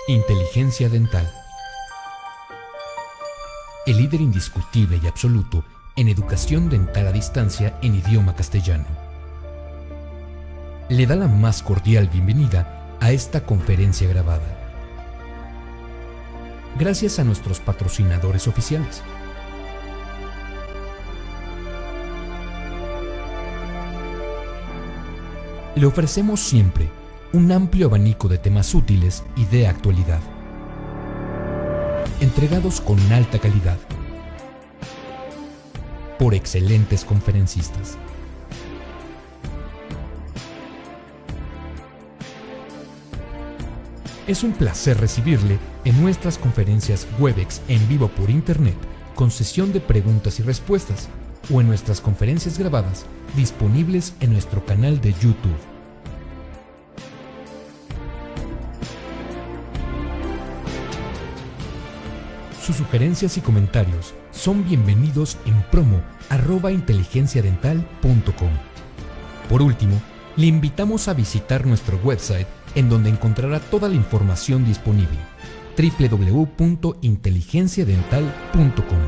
Inteligencia dental. El líder indiscutible y absoluto en educación dental a distancia en idioma castellano. Le da la más cordial bienvenida a esta conferencia grabada. Gracias a nuestros patrocinadores oficiales. Le ofrecemos siempre un amplio abanico de temas útiles y de actualidad, entregados con alta calidad, por excelentes conferencistas. Es un placer recibirle en nuestras conferencias Webex en vivo por Internet, con sesión de preguntas y respuestas, o en nuestras conferencias grabadas disponibles en nuestro canal de YouTube. Sus sugerencias y comentarios son bienvenidos en promo@inteligenciadental.com. Por último, le invitamos a visitar nuestro website, en donde encontrará toda la información disponible: www.inteligenciadental.com.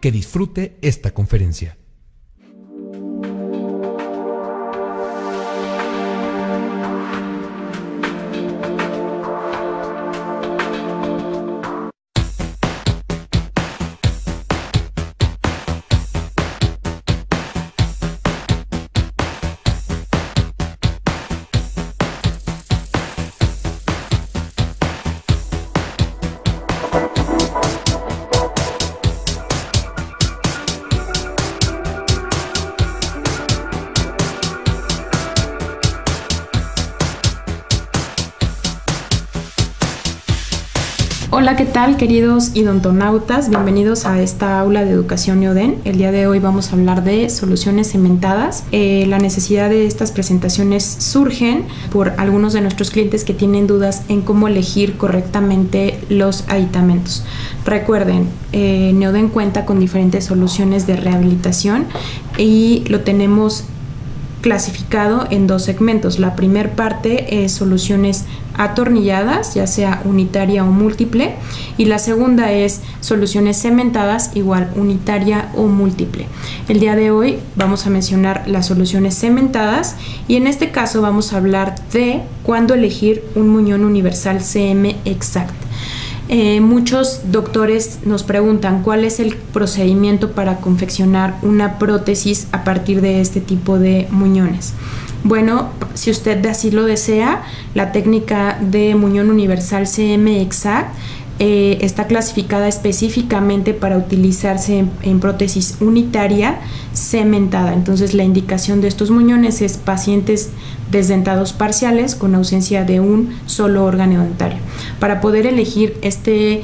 Que disfrute esta conferencia. Hola, ¿qué tal, queridos idontonautas? Bienvenidos a esta aula de educación Neoden. El día de hoy vamos a hablar de soluciones cementadas. La necesidad de estas presentaciones surgen por algunos de nuestros clientes que tienen dudas en cómo elegir correctamente los aditamentos. Recuerden, Neoden cuenta con diferentes soluciones de rehabilitación y lo tenemos clasificado en dos segmentos. La primera parte es soluciones atornilladas, ya sea unitaria o múltiple, y la segunda es soluciones cementadas, igual unitaria o múltiple. El día de hoy vamos a mencionar las soluciones cementadas y en este caso vamos a hablar de cuándo elegir un muñón universal CM Exact. Muchos doctores nos preguntan cuál es el procedimiento para confeccionar una prótesis a partir de este tipo de muñones. Bueno, si usted así lo desea, la técnica de muñón universal CM Exact está clasificada específicamente para utilizarse en prótesis unitaria cementada. Entonces, la indicación de estos muñones es pacientes desdentados parciales con ausencia de un solo órgano dentario. Para poder elegir este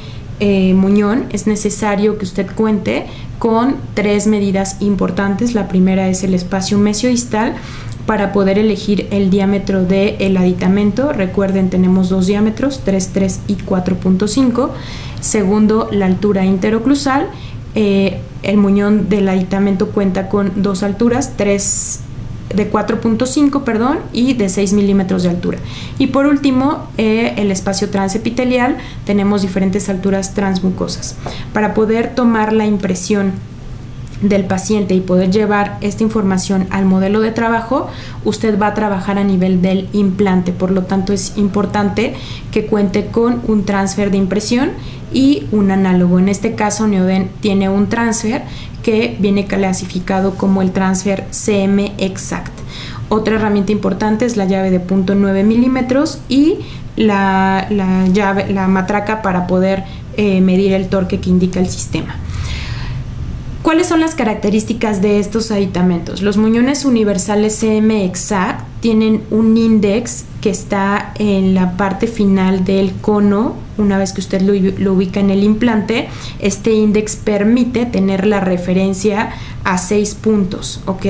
muñón es necesario que usted cuente con tres medidas importantes. La primera es el espacio mesiodistal para poder elegir el diámetro del aditamento. Recuerden, tenemos dos diámetros, 3.3 y 4.5. Segundo, la altura interoclusal. El muñón del aditamento cuenta con dos alturas, de 4.5, y de 6 milímetros de altura. Y por último, el espacio transepitelial. Tenemos diferentes alturas transmucosas. Para poder tomar la impresión del paciente y poder llevar esta información al modelo de trabajo, usted va a trabajar a nivel del implante. Por lo tanto, es importante que cuente con un transfer de impresión y un análogo. En este caso, Neoden tiene un transfer que viene clasificado como el transfer CM Exact. Otra herramienta importante es la llave de 0.9 milímetros y la matraca para poder medir el torque que indica el sistema. ¿Cuáles son las características de estos aditamentos? Los muñones universales CM Exact tienen un índex que está en la parte final del cono. Una vez que usted lo ubica en el implante, este índex permite tener la referencia a 6 puntos, ¿ok?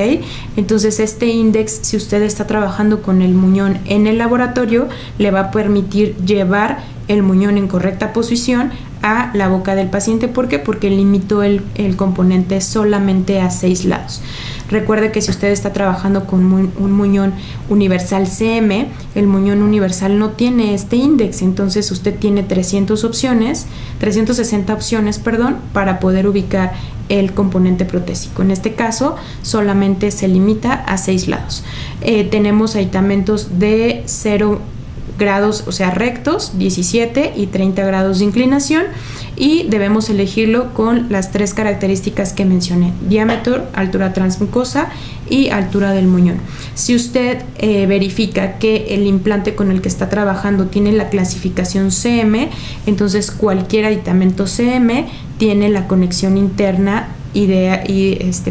Entonces, este índex, si usted está trabajando con el muñón en el laboratorio, le va a permitir llevar el muñón en correcta posición a la boca del paciente. ¿Por qué? Porque limitó el componente solamente a 6 lados. Recuerde que si usted está trabajando con un muñón universal CM, el muñón universal no tiene este índice, entonces usted tiene 360 opciones, para poder ubicar el componente protésico. En este caso, solamente se limita a 6 lados. Tenemos aditamentos de 0 grados, o sea, rectos, 17 y 30 grados de inclinación, y debemos elegirlo con las 3 características que mencioné: diámetro, altura transmucosa y altura del muñón. Si usted verifica que el implante con el que está trabajando tiene la clasificación CM, entonces cualquier aditamento CM tiene la conexión interna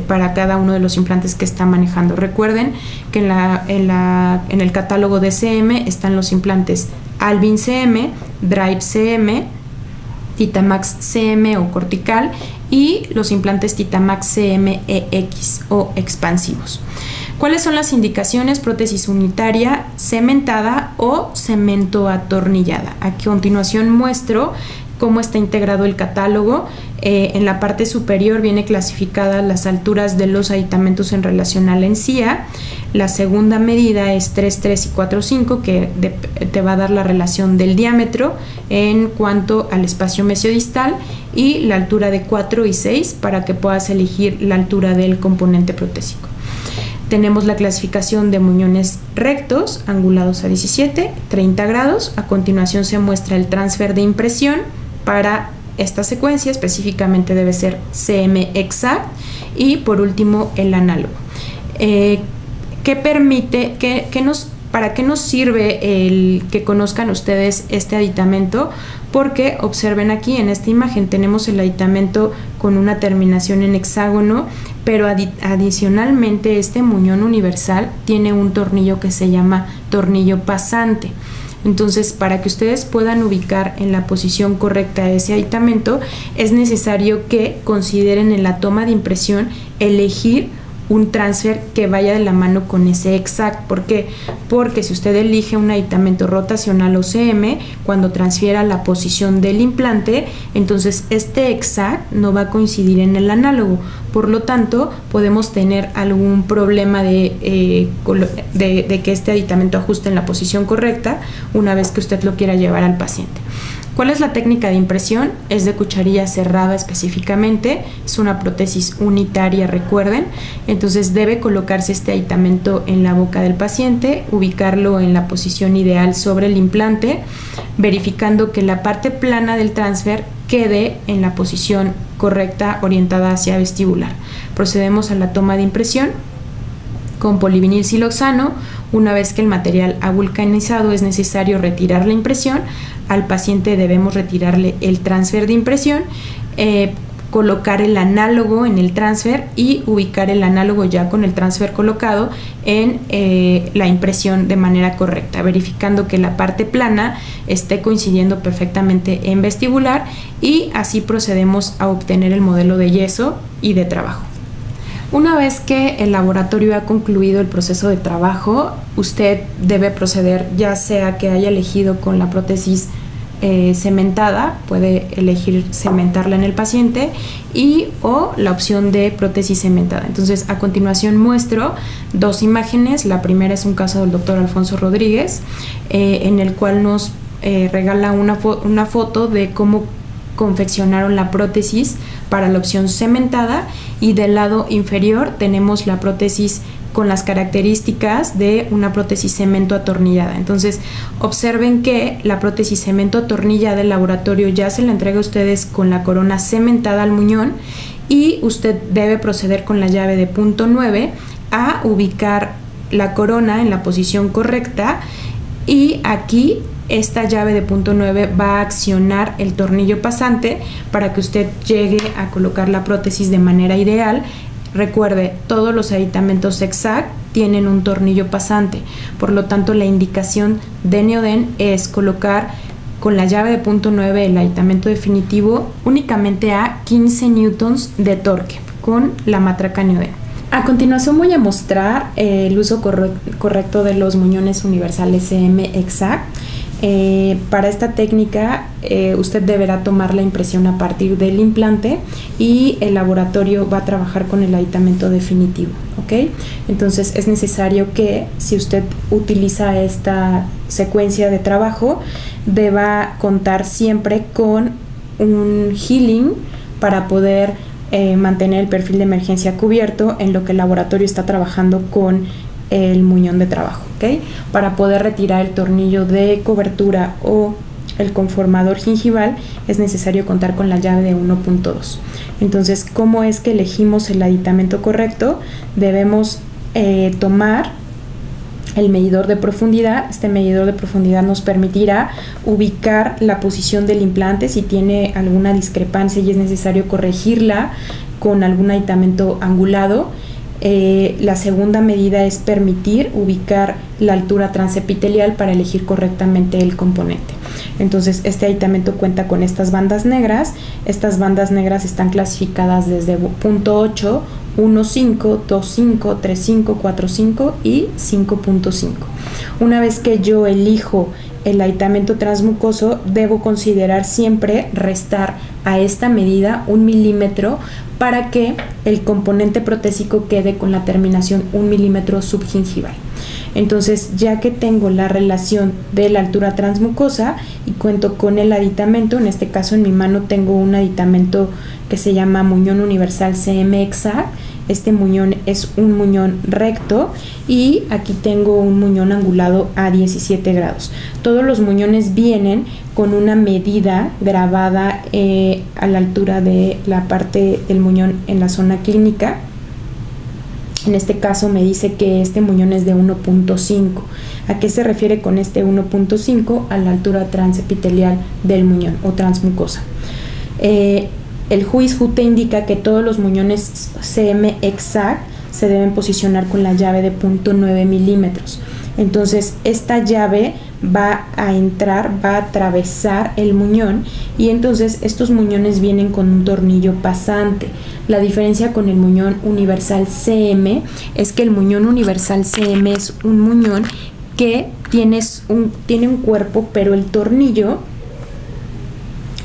para cada uno de los implantes que está manejando. Recuerden que en el catálogo de CM están los implantes Albin CM, Drive CM, Titamax CM o cortical, y los implantes Titamax CM EX o expansivos. ¿Cuáles son las indicaciones? Prótesis unitaria, cementada o cemento atornillada. A continuación muestro cómo está integrado el catálogo. En la parte superior viene clasificada las alturas de los aditamentos en relación a la encía. La segunda medida es 3, 3 y 4, 5, que te va a dar la relación del diámetro en cuanto al espacio mesiodistal, y la altura de 4 y 6 para que puedas elegir la altura del componente protésico. Tenemos la clasificación de muñones rectos, angulados a 17, 30 grados. A continuación se muestra el transfer de impresión. Para esta secuencia específicamente debe ser CM exact, y por último el análogo. ¿Para qué nos sirve el que conozcan ustedes este aditamento? Porque observen aquí en esta imagen tenemos el aditamento con una terminación en hexágono, pero adicionalmente este muñón universal tiene un tornillo que se llama tornillo pasante. Entonces, para que ustedes puedan ubicar en la posición correcta ese aditamento, es necesario que consideren en la toma de impresión elegir un transfer que vaya de la mano con ese exact. ¿Por qué? Porque si usted elige un aditamento rotacional o CM, cuando transfiera la posición del implante, entonces este exact no va a coincidir en el análogo. Por lo tanto, podemos tener algún problema de que este aditamento ajuste en la posición correcta una vez que usted lo quiera llevar al paciente. ¿Cuál es la técnica de impresión? Es de cucharilla cerrada específicamente, es una prótesis unitaria, recuerden. Entonces debe colocarse este aditamento en la boca del paciente, ubicarlo en la posición ideal sobre el implante, verificando que la parte plana del transfer quede en la posición correcta orientada hacia vestibular. Procedemos a la toma de impresión con polivinil siloxano. Una vez que el material ha vulcanizado, es necesario retirar la impresión. Al paciente debemos retirarle el transfer de impresión, colocar el análogo en el transfer y ubicar el análogo ya con el transfer colocado en la impresión de manera correcta, verificando que la parte plana esté coincidiendo perfectamente en vestibular, y así procedemos a obtener el modelo de yeso y de trabajo. Una vez que el laboratorio ha concluido el proceso de trabajo, usted debe proceder, ya sea que haya elegido con la prótesis cementada, puede elegir cementarla en el paciente, o la opción de prótesis cementada. Entonces, a continuación muestro 2 imágenes. La primera es un caso del doctor Alfonso Rodríguez, en el cual nos regala una foto de cómo confeccionaron la prótesis para la opción cementada, y del lado inferior tenemos la prótesis con las características de una prótesis cemento atornillada. Entonces, observen que la prótesis cemento atornillada del laboratorio ya se la entrega a ustedes con la corona cementada al muñón, y usted debe proceder con la llave de punto 9 a ubicar la corona en la posición correcta, y aquí esta llave de punto 9 va a accionar el tornillo pasante para que usted llegue a colocar la prótesis de manera ideal. Recuerde, todos los aditamentos exact tienen un tornillo pasante, por lo tanto la indicación de Neoden es colocar con la llave de punto 9 el aditamento definitivo únicamente a 15 newtons de torque con la matraca Neoden. A continuación voy a mostrar el uso correcto de los muñones universales CM exact. Para esta técnica usted deberá tomar la impresión a partir del implante y el laboratorio va a trabajar con el aditamento definitivo, ¿ok? Entonces es necesario que, si usted utiliza esta secuencia de trabajo, deba contar siempre con un healing para poder mantener el perfil de emergencia cubierto en lo que el laboratorio está trabajando con el muñón de trabajo, ¿ok? Para poder retirar el tornillo de cobertura o el conformador gingival es necesario contar con la llave de 1.2. Entonces, ¿cómo es que elegimos el aditamento correcto? Debemos tomar el medidor de profundidad. Este medidor de profundidad nos permitirá ubicar la posición del implante si tiene alguna discrepancia y es necesario corregirla con algún aditamento angulado. La segunda medida es permitir ubicar la altura transepitelial para elegir correctamente el componente. Entonces, este aditamento cuenta con estas bandas negras. Estas bandas negras están clasificadas desde punto 8, 1.5, 2.5, 3.5, 4.5 y 5.5. Una vez que yo elijo el aditamento transmucoso, debo considerar siempre restar a esta medida 1 milímetro para que el componente protésico quede con la terminación 1 milímetro subgingival. Entonces, ya que tengo la relación de la altura transmucosa y cuento con el aditamento, en este caso en mi mano tengo un aditamento que se llama muñón universal CM Exact. Este muñón es un muñón recto y aquí tengo un muñón angulado a 17 grados. Todos los muñones vienen con una medida grabada a la altura de la parte del muñón en la zona clínica. En este caso me dice que este muñón es de 1.5. ¿A qué se refiere con este 1.5? A la altura transepitelial del muñón o transmucosa. El juiz JUTE indica que todos los muñones CM Exact se deben posicionar con la llave de 0.9 milímetros. Entonces, esta llave va a entrar, va a atravesar el muñón y entonces estos muñones vienen con un tornillo pasante. La diferencia con el muñón universal CM es que el muñón universal CM es un muñón que tiene un cuerpo, pero el tornillo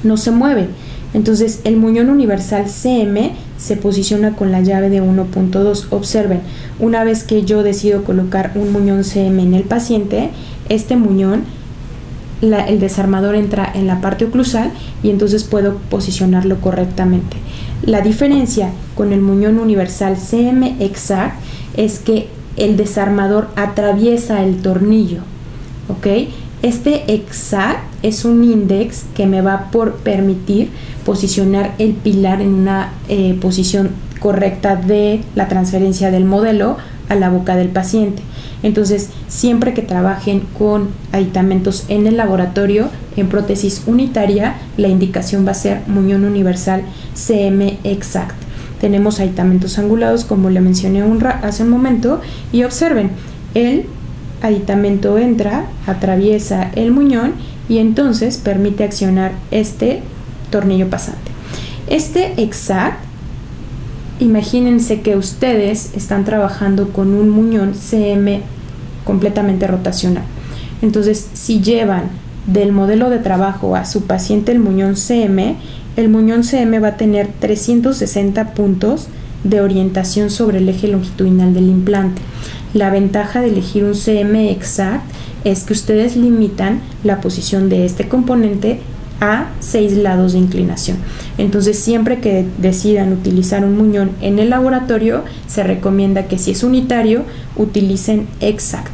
no se mueve. Entonces, el muñón universal CM se posiciona con la llave de 1.2. Observen, una vez que yo decido colocar un muñón CM en el paciente, este muñón, el desarmador entra en la parte oclusal y entonces puedo posicionarlo correctamente. La diferencia con el muñón universal CM Exact es que el desarmador atraviesa el tornillo, ¿ok? Este Exact es un índice que me va a permitir posicionar el pilar en una posición correcta de la transferencia del modelo a la boca del paciente. Entonces, siempre que trabajen con aditamentos en el laboratorio, en prótesis unitaria, la indicación va a ser muñón universal CM Exact. Tenemos aditamentos angulados, como le mencioné hace un momento, y observen, el aditamento entra, atraviesa el muñón y entonces permite accionar este tornillo pasante. Este Exact, imagínense que ustedes están trabajando con un muñón CM completamente rotacional. Entonces, si llevan del modelo de trabajo a su paciente el muñón CM va a tener 360 puntos de orientación sobre el eje longitudinal del implante. La ventaja de elegir un CM Exact es que ustedes limitan la posición de este componente a 6 lados de inclinación. Entonces, siempre que decidan utilizar un muñón en el laboratorio, se recomienda que, si es unitario, utilicen Exact.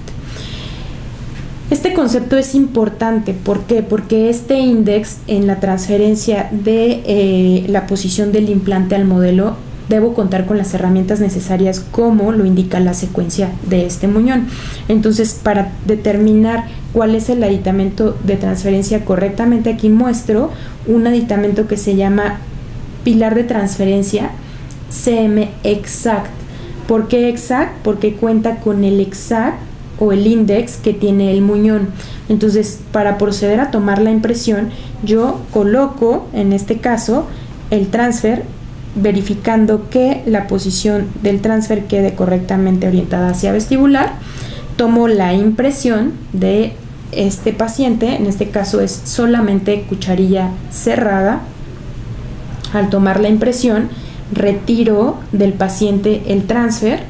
Este concepto es importante. ¿Por qué? Porque este índice en la transferencia de la posición del implante al modelo, debo contar con las herramientas necesarias como lo indica la secuencia de este muñón. Entonces, para determinar cuál es el aditamento de transferencia correctamente, aquí muestro un aditamento que se llama pilar de transferencia CM Exact. ¿Por qué Exact? Porque cuenta con el Exact o el índice que tiene el muñón. Entonces, para proceder a tomar la impresión, yo coloco, en este caso, el transfer, verificando que la posición del transfer quede correctamente orientada hacia vestibular. Tomo la impresión de este paciente, en este caso es solamente cucharilla cerrada. Al tomar la impresión, retiro del paciente el transfer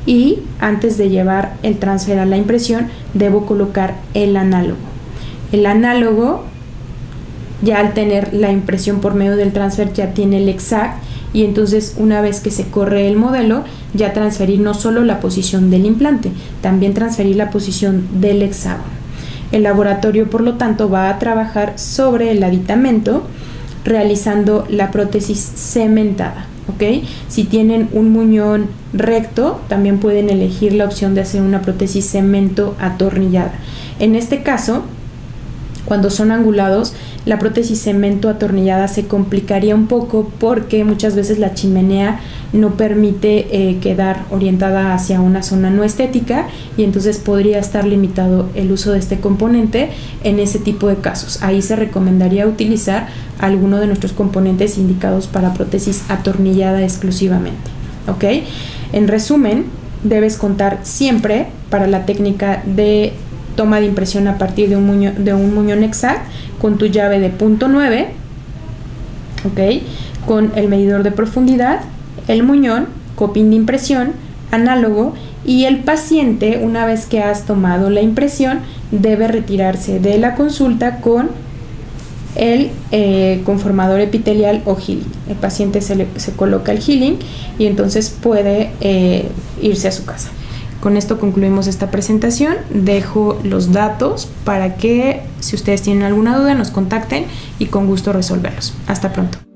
y antes de llevar el transfer a la impresión, debo colocar el análogo. El análogo, ya al tener la impresión por medio del transfer, ya tiene el exact, y entonces una vez que se corre el modelo, ya transferir no solo la posición del implante, también transferir la posición del hexágono. El laboratorio, por lo tanto, va a trabajar sobre el aditamento realizando la prótesis cementada. ¿Ok? Si tienen un muñón recto, también pueden elegir la opción de hacer una prótesis cemento atornillada. En este caso, cuando son angulados, la prótesis cemento atornillada se complicaría un poco porque muchas veces la chimenea no permite quedar orientada hacia una zona no estética, y entonces podría estar limitado el uso de este componente en ese tipo de casos. Ahí se recomendaría utilizar alguno de nuestros componentes indicados para prótesis atornillada exclusivamente. ¿Ok? En resumen, debes contar siempre para la técnica de toma de impresión a partir de un muñón exact con tu llave de punto 9, ¿ok? Con el medidor de profundidad, el muñón, copín de impresión, análogo, y el paciente, una vez que has tomado la impresión, debe retirarse de la consulta con el conformador epitelial o healing. El paciente se coloca el healing y entonces puede irse a su casa. Con esto concluimos esta presentación. Dejo los datos para que, si ustedes tienen alguna duda, nos contacten y con gusto resolverlos. Hasta pronto.